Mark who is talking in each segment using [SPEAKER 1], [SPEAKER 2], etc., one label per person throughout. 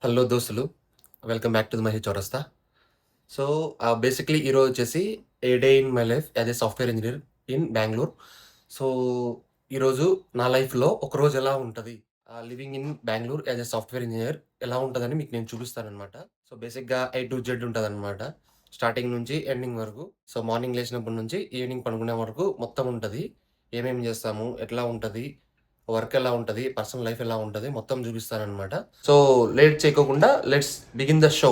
[SPEAKER 1] Hello దోస్తులు. Welcome back to the Mahi Chowrasta. So, basically ఈరోజు వచ్చేసి a day in my life as a software engineer in Bengaluru. So, ఈరోజు నా లైఫ్‌లో ఒకరోజు ఎలా ఉంటది? Living in Bengaluru as a software engineer ఎలా ఉంటదని మీకు నేను చూపిస్తాననమాట. సో, బేసిక్‌గా ఏ టు జెడ్ ఉంటదనమాట. స్టార్టింగ్ నుంచి ఎండింగ్ వరకు. సో, మార్నింగ్ లేసినప్పటి నుంచి ఈవినింగ్ పడుకునే వరకు మొత్తం ఉంటది. ఏమేమి చేస్తాము? ఎట్లా ఉంటది? వర్క్ ఎలా ఉంటది? పర్సనల్ లైఫ్ ఎలా ఉంటది? మొత్తం చూపిస్తాననమాట. సో, లేట్ చేయకోకుండా లెట్స్ బిగిన్ ద షో.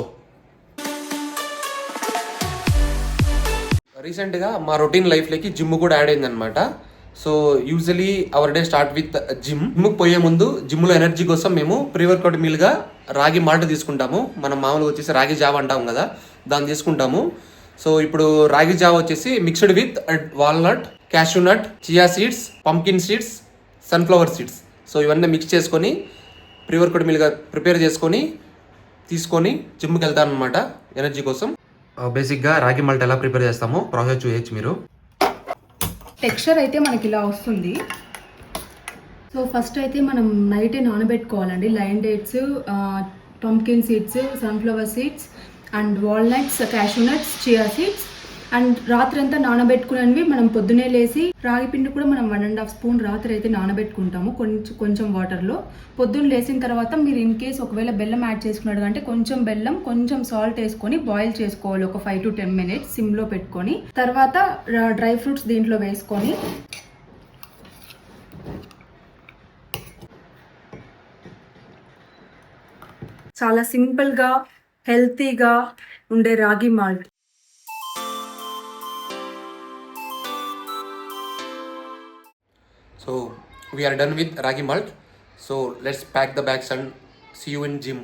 [SPEAKER 1] రీసెంట్‌గా మా రొటీన్ లైఫ్‌లోకి జిమ్ కూడా యాడ్ అయిందనమాట. So, usually hour day start with gym. జిమ్‌కి పోయే ముందు జిమ్‌లో ఎనర్జీ కోసం మేము ప్రీ వర్కౌట్ మీల్‌గా రాగి మాల్ట్ తీసుకుంటాము. మనం మామూలుగా వచ్చేసి రాగి జావ అంటాం కదా! దాన్ని తీసుకుంటాము. సో, ఇప్పుడు రాగి జావ వచ్చేసి mixed with walnut, cashew nut, chia seeds, pumpkin seeds, sunflower seeds. So, ఇవన్నీ మిక్స్ చేసుకొని ప్రీ వర్కౌట్ మీల్‌గా ప్రిపేర్ చేసుకొని తీసుకొని జిమ్‌కి వెళ్తానన్నమాట ఎనర్జీ కోసం. బేసిక్‌గా రాగి మాల్ట్ ఎలా ప్రిపేర్ చేస్తామో ప్రాసెస్ చూయొచ్చు మీరు.
[SPEAKER 2] టెక్స్చర్ అయితే మనకి ఇలా వస్తుంది. సో ఫస్ట్ అయితే మనం నైటే నానబెట్టుకోవాలండి. లైన్ dates, pumpkin seeds, sunflower seeds and walnuts, cashew nuts, chia seeds and రాత్రి అంతా నానబెట్టుకునేవి మనం పొద్దునే లేసి రాగి పిండి కూడా మనం 1.5 స్పూన్ రాత్రి అయితే నానబెట్టుకుంటాము కొంచెం వాటర్లో. పొద్దున్న లేసిన తర్వాత మీరు ఇన్ కేస్ ఒకవేళ బెల్లం యాడ్ చేసుకున్నాడు అంటే కొంచెం బెల్లం, కొంచెం సాల్ట్ వేసుకొని బాయిల్ చేసుకోవాలి ఒక 5 to 10 minutes సిమ్లో పెట్టుకొని. తర్వాత డ్రై ఫ్రూట్స్ దీంట్లో వేసుకొని చాలా సింపుల్గా హెల్తీగా ఉండే రాగి malt.
[SPEAKER 1] So, we are done with ragi malt. So, let's pack the bags and see you in gym.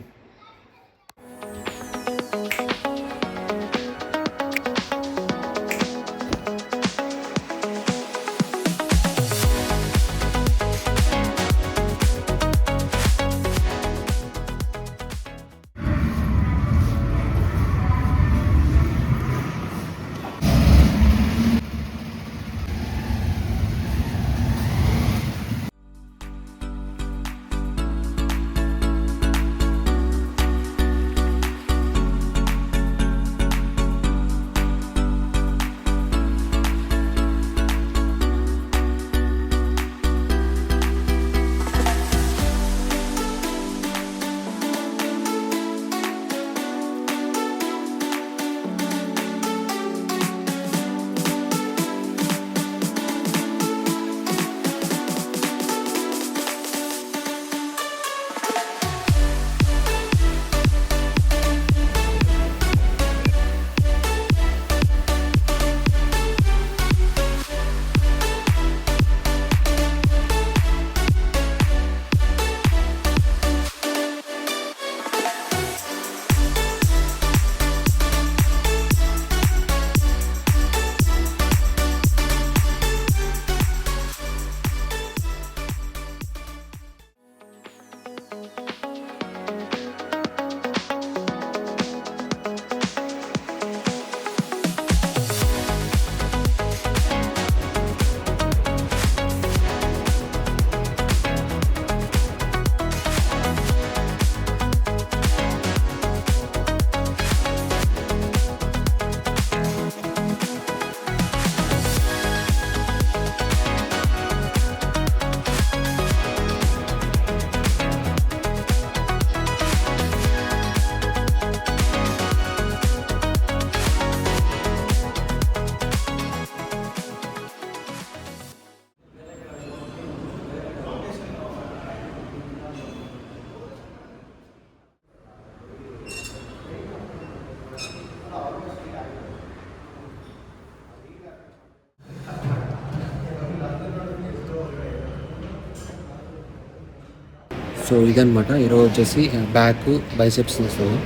[SPEAKER 1] So ఇదనమాట ఈరోజు వచ్చేసి బ్యాక్ బైసెప్స్ చేస్తాము.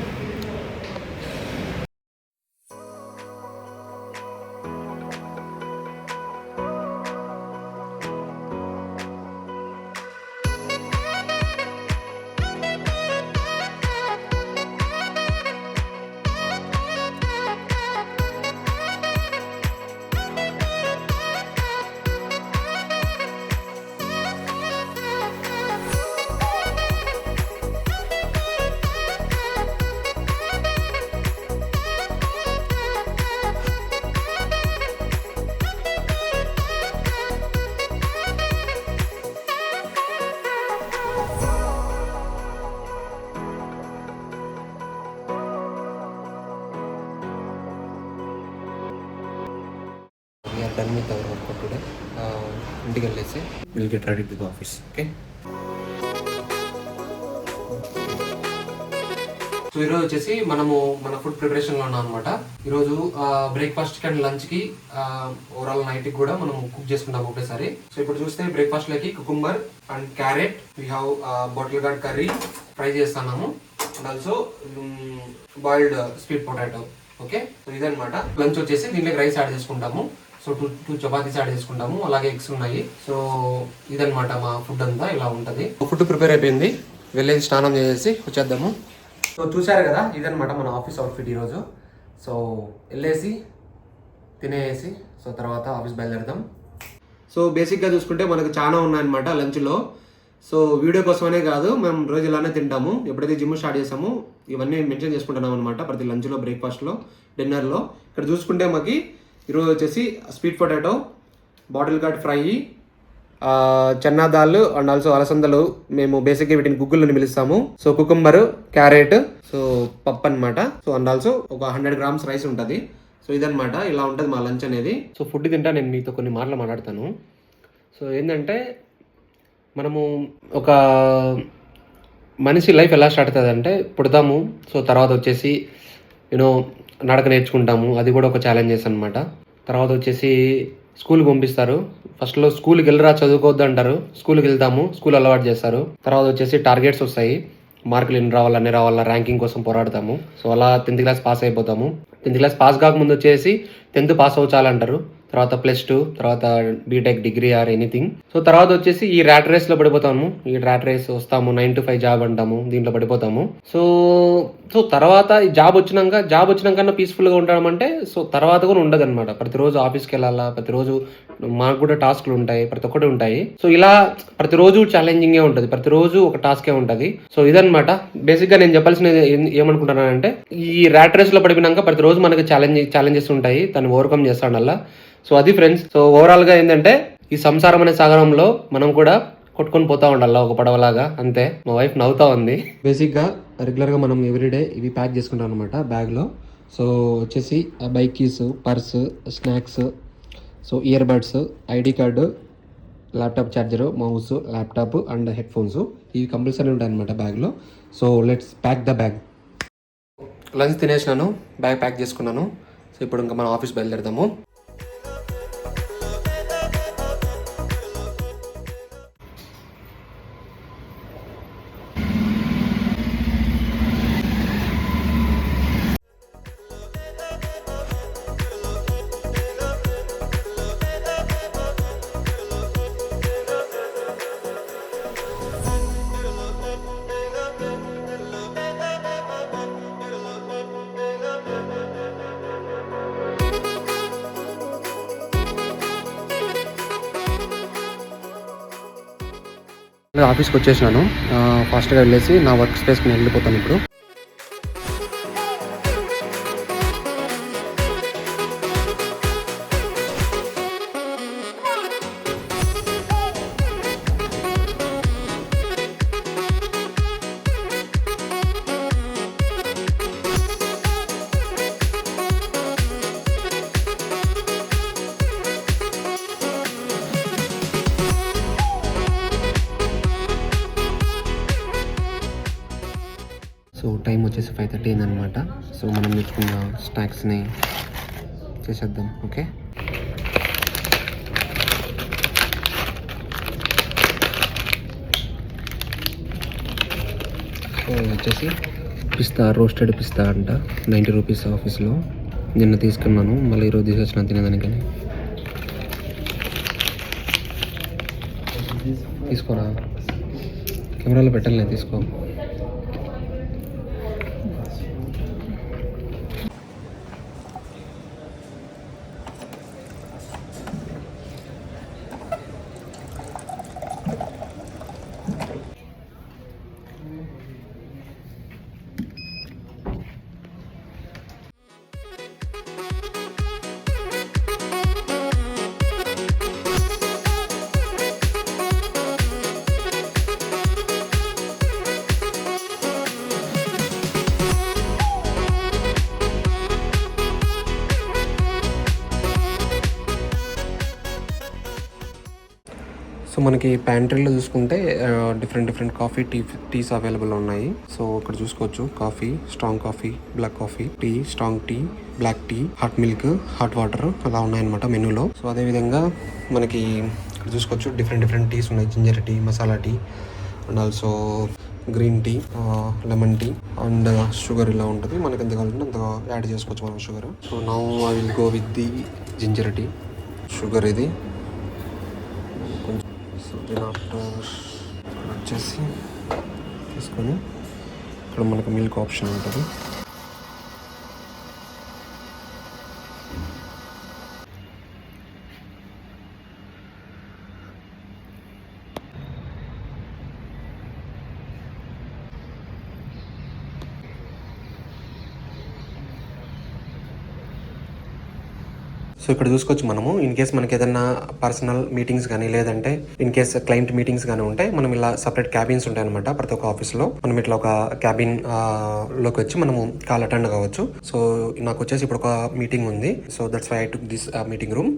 [SPEAKER 1] ఇంటికి వెళ్ళేసి will get ready to the office. Okay, so ఈరోజు వచ్చేసి మనము మన ఫుడ్ ప్రిపరేషన్లో ఉన్నాం అనమాట. ఈరోజు బ్రేక్ఫాస్ట్కి అండ్ లంచ్కి ఓవరాల్ నైట్కి కూడా మనం కుక్ చేసుకుంటాం ఒకటేసారి. సో ఇప్పుడు చూస్తే బ్రేక్ఫాస్ట్లోకి cucumber and carrot, we have bottle gourd curry fry చేస్తున్నాము and also boiled sweet potato. Okay, so ఇదనమాట. లంచ్ వచ్చేసి దీంట్లోకి రైస్ యాడ్ చేసుకుంటాము. సో టూ చపాతీస్ యాడ్ చేసుకుంటాము, అలాగే ఎగ్స్ ఉన్నాయి. సో ఇదనమాట మా ఫుడ్ అంతా ఇలా ఉంటుంది. ఫుడ్ ప్రిపేర్ అయిపోయింది, వెళ్ళేసి స్నానం చేసేసి వచ్చేద్దాము. సో చూశారు కదా, ఇదనమాట మన ఆఫీస్ అవుట్ఫిట్ ఈరోజు. సో వెళ్ళేసి తినేసి సో తర్వాత ఆఫీస్ బయలుదేరదాం. సో బేసిక్గా చూసుకుంటే మనకు చాలా ఉన్నాయన్నమాట లంచ్లో. సో వీడియో కోసమనే కాదు, మేము రోజు ఇలానే తింటాము. ఎప్పుడైతే జిమ్ స్టార్ట్ చేసామో ఇవన్నీ మెన్షన్ చేసుకుంటున్నాం అనమాట, ప్రతి లంచ్లో, బ్రేక్ఫాస్ట్లో, డిన్నర్లో. ఇక్కడ చూసుకుంటే మాకు ఈరోజు వచ్చేసి sweet potato, bottle gourd fry, chana dal and also అలసందలు. మేము బేసిక్గా వీటిని గుగ్గులని పిలుస్తాము. సో కుకుంబర్, క్యారెట్, సో పప్పు అనమాట. సో అండ్ ఆల్సో ఒక 100 grams రైస్ ఉంటుంది. సో ఇదనమాట, ఇలా ఉంటుంది మా లంచ్ అనేది. సో ఫుడ్ తింటా నేను మీతో కొన్ని మాటలు మాట్లాడతాను. సో ఏంటంటే మనము ఒక మనిషి లైఫ్ ఎలా స్టార్ట్ అవుతుంది అంటే, పుడతాము, సో తర్వాత వచ్చేసి యూనో నడక నేర్చుకుంటాము, అది కూడా ఒక ఛాలెంజెస్ అనమాట. తర్వాత వచ్చేసి స్కూల్కి పంపిస్తారు. ఫస్ట్లో స్కూల్కి వెళ్ళరా చదువుకోవద్దు అంటారు, స్కూల్కి వెళ్తాము, స్కూల్ అలవాటు చేస్తారు. తర్వాత వచ్చేసి టార్గెట్స్ వస్తాయి, మార్కులు ఎన్ని రావాలి, అన్ని రావాలా, ర్యాంకింగ్ కోసం పోరాడతాము. సో అలా 10th క్లాస్ పాస్ అయిపోతాము. 10th క్లాస్ పాస్ కాకముందు వచ్చేసి 10th పాస్ అవ్వచాలంటారు. తర్వాత +2, తర్వాత BTech, degree or anything. So తర్వాత వచ్చేసి ఈ ర్యాట్ రేస్లో పడిపోతాము. ఈ ర్యాట్ రేస్ వస్తాము, 9 to 5 జాబ్ అంటాము, దీంట్లో పడిపోతాము. సో తర్వాత ఈ జాబ్ వచ్చినాకన్నా పీస్ఫుల్గా ఉంటామంటే సో తర్వాత కూడా ఉండదు అనమాట. ప్రతిరోజు ఆఫీస్కి వెళ్ళాలా, ప్రతిరోజు మాకు కూడా టాస్క్లు ఉంటాయి, ప్రతి ఒక్కటి ఉంటాయి. సో ఇలా ప్రతిరోజు ఛాలెంజింగే ఉంటుంది, ప్రతిరోజు ఒక టాస్కే ఉంటుంది. సో ఇదనమాట బేసిక్గా నేను చెప్పాల్సినది. ఏమనుకుంటున్నానంటే, ఈ ర్యాట్ రేస్లో పడిపోయినాక ప్రతిరోజు మనకి ఛాలెంజెస్ ఉంటాయి, దాన్ని ఓవర్కమ్ చేస్తాడల్లా. సో అది ఫ్రెండ్స్. సో ఓవరాల్గా ఏంటంటే, ఈ సంసారం అనే సాగరంలో మనం కూడా కొట్టుకొని పోతా ఉండాలి ఒక పడవలాగా, అంతే. మా వైఫ్ నవ్వుతా ఉంది. బేసిక్గా రెగ్యులర్గా మనం ఎవ్రీడే ఇవి ప్యాక్ చేసుకుంటాం అనమాట బ్యాగ్లో. సో వచ్చేసి bike keys, purse, snacks, so earbuds, ID card, laptop charger, mouse, laptop and headphones, ఇవి కంపల్సరీ ఉంటాయి అనమాట బ్యాగ్లో. So let's pack the bag. Lunch తినేసినాను, బ్యాగ్ ప్యాక్ చేసుకున్నాను. సో ఇప్పుడు ఇంకా మనం ఆఫీస్ బయలుదేరదాము. ఆఫీస్కి వచ్చేసినాను. ఫాస్ట్గా వెళ్ళేసి నా వర్క్ స్పేస్కి నేను వెళ్ళిపోతాను ఇప్పుడు. సో టైం వచ్చేసి 5:30 అయిందనమాట. సో మనం తెచ్చుకున్న స్నాక్స్ని చేసేద్దాం. ఓకే, సో వచ్చేసి పిస్తా, రోస్టెడ్ పిస్తా అంట, 90 రూపీస్ ఆఫీస్లో. నిన్న తీసుకున్నాను, మళ్ళీ ఈరోజు తీసుకొచ్చిన తినేదానికని. తీసుకోరా, కెమెరాలో పెట్టాలి, నేను తీసుకో. సో మనకి ప్యాంట్రీలో చూసుకుంటే డిఫరెంట్ కాఫీ టీస్ అవైలబుల్ ఉన్నాయి. సో ఇక్కడ చూసుకోవచ్చు coffee, strong coffee, black coffee, tea, strong tea, black tea, hot milk, hot water అలా ఉన్నాయన్నమాట మెనూలో. సో అదేవిధంగా మనకి ఇక్కడ చూసుకోవచ్చు డిఫరెంట్ టీస్ ఉన్నాయి. Ginger tea, masala tea and also green tea, lemon tea and sugar ఇలా ఉంటుంది. మనకి ఎంత కావాలంటే అంత యాడ్ చేసుకోవచ్చు మనం sugar. So now I will go with the ginger tea. Sugar ఇది కొంచెం. సో దీని ఆఫ్టర్ వచ్చేసి తీసుకొని ఇక్కడ మనకు మిల్క్ ఆప్షన్ ఉంటుంది. సో ఇక్కడ చూసుకోవచ్చు మనము ఇన్ కేస్ మనకి ఏదైనా పర్సనల్ మీటింగ్స్ కానీ లేదంటే ఇన్ కేస్ క్లయింట్ మీటింగ్స్ కానీ ఉంటే మనం ఇలా సపరేట్ క్యాబిన్స్ ఉంటాయి అనమాట. ప్రతి ఒక్క ఆఫీస్లో మనం ఇట్లా ఒక క్యాబిన్ లోకి వచ్చి మనము కాల్ అటెండ్ కావచ్చు. సో నాకు వచ్చేసి ఇప్పుడు ఒక మీటింగ్ ఉంది. So that's why I took this meeting room.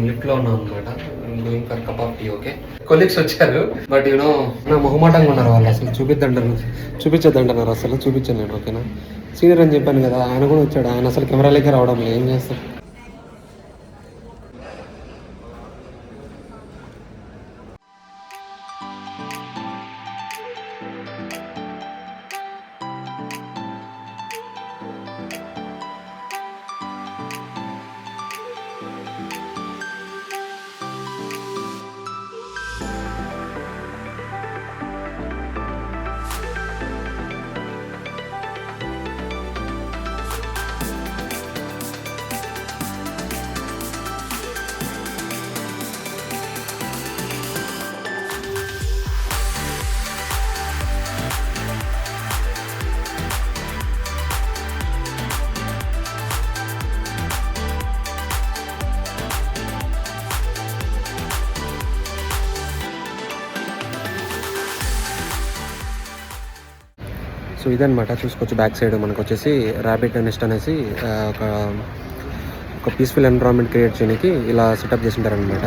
[SPEAKER 1] Lift లో ఉన్నాం అనమాట. Doing for cup of tea. Okay, colleagues వచ్చారు బట్ యూనో నా మొహమాటంగా ఉన్నారు వాళ్ళు. అసలు చూపించొద్దంటున్నారు. అసలు చూపించాను నేను. ఓకేనా, సీనియర్ అని చెప్పాను కదా, ఆయన కూడా వచ్చాడు. ఆయన అసలు కెమెరాలకే రావడం లేదు. ఏం చేస్తారు? సో ఇదనమాట, చూసుకోవచ్చు బ్యాక్ సైడ్ మనకు వచ్చేసి ర్యాబిట్ నెస్ట్ అనేసి ఒక పీస్ఫుల్ ఎన్విరాన్మెంట్ క్రియేట్ చేయడానికి ఇలా సెటప్ చేసింటారనమాట.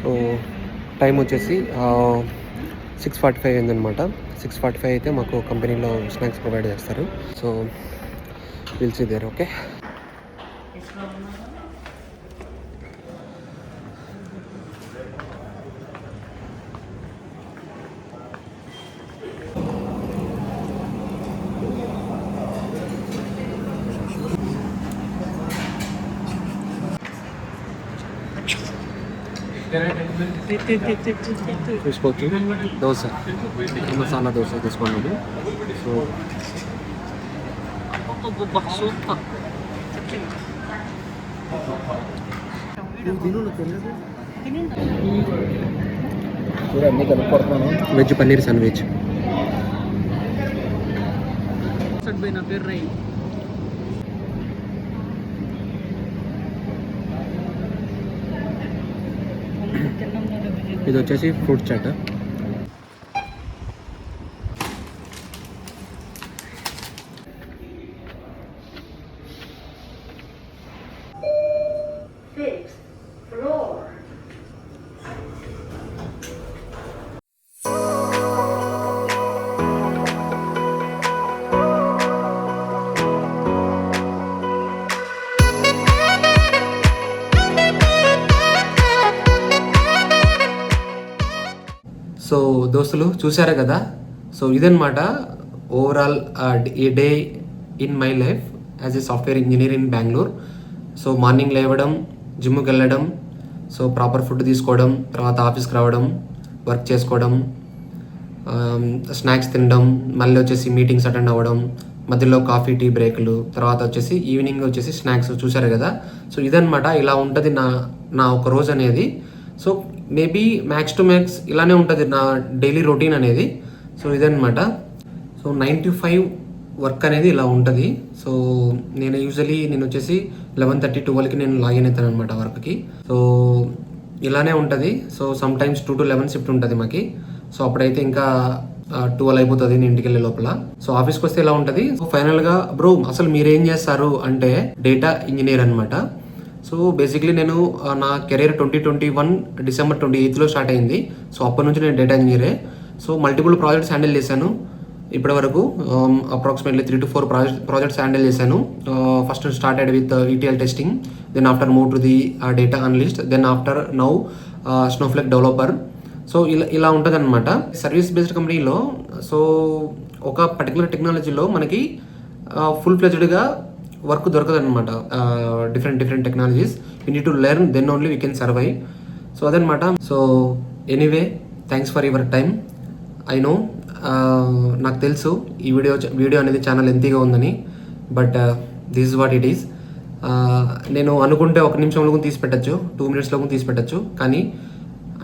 [SPEAKER 1] సో టైం వచ్చేసి 6:45 అయిందనమాట. 6:45 అయితే మాకు కంపెనీలో స్నాక్స్ ప్రొవైడ్ చేస్తారు. So will see there. Okay, చూసుకోవచ్చు దోశ, మసాలా దోశ తీసుకున్నాము. So veg paneer sandwich. ఇది వచ్చేసి ఫ్రూట్ చాట్. దోస్తులు చూసారు కదా. సో ఇదన్నమాట overall a day in my life as a software engineer in Bengaluru. So morning లేవడం, జిమ్కి వెళ్ళడం, సో ప్రాపర్ ఫుడ్ తీసుకోవడం, తర్వాత ఆఫీస్కి రావడం, వర్క్ చేసుకోవడం, స్నాక్స్ తినడం, మళ్ళీ వచ్చేసి మీటింగ్స్ అటెండ్ అవ్వడం, మధ్యలో కాఫీ టీ బ్రేకులు, తర్వాత వచ్చేసి ఈవినింగ్ వచ్చేసి స్నాక్స్. చూసారు కదా. సో ఇదన్నమాట, ఇలా ఉంటుంది నా ఒక రోజు అనేది. So maybe max to max ఇలానే ఉంటుంది నా డైలీ రొటీన్ అనేది. సో ఇదన్నమాట. సో 9 to 5 వర్క్ అనేది ఇలా ఉంటుంది. సో నేను వచ్చేసి 11:30, 12కి నేను లాగిన్ అవుతాను అనమాట వర్క్కి. సో ఇలానే ఉంటుంది. So some times 2 to 11 shift ఉంటుంది మాకి. సో అప్పుడైతే ఇంకా 12 అయిపోతుంది నేను ఇంటికి వెళ్ళే లోపల. సో ఆఫీస్కి వస్తే ఇలా ఉంటుంది. సో ఫైనల్గా బ్రో అసలు మీరేం చేస్తారు అంటే డేటా ఇంజనీర్ అనమాట. సో బేసిక్లీ నేను నా కెరీర్ 2021 డిసెంబర్ 28లో స్టార్ట్ అయింది. సో అప్పటి నుంచి నేను డేటా ఇంజనీరే. సో మల్టిపుల్ ప్రాజెక్ట్స్ హ్యాండిల్ చేశాను ఇప్పటి వరకు. అప్రాక్సిమేట్లీ 3 to 4 ప్రాజెక్ట్స్ హ్యాండిల్ చేశాను. First started with ETL testing, then after move to the data analyst, then after now Snowflake developer. So ఇలా ఉంటుంది అనమాట. సర్వీస్ బేస్డ్ కంపెనీలో సో ఒక పర్టికులర్ టెక్నాలజీలో మనకి ఫుల్ ఫ్లెజ్డ్గా వర్క్ దొరకదు అనమాట. Different technologies we need to learn, then only we can survive. So అదనమాట. So anyway thanks for your time. I know నాకు తెలుసు ఈ వీడియో అనేది చాలా లెంతీగా ఉందని, but this is what it is. నేను అనుకుంటే 1 నిమిషంలో తీసి పెట్టచ్చు, 2 minutesలో తీసి పెట్టచ్చు, కానీ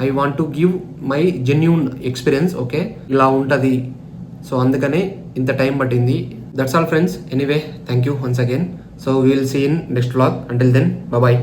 [SPEAKER 1] I want to give my genuine experience. Okay, ఇలా ఉంటుంది. సో అందుకనే ఇంత టైం పట్టింది. That's all friends. Anyway thank you once again. So we will see in next vlog. Until then, bye.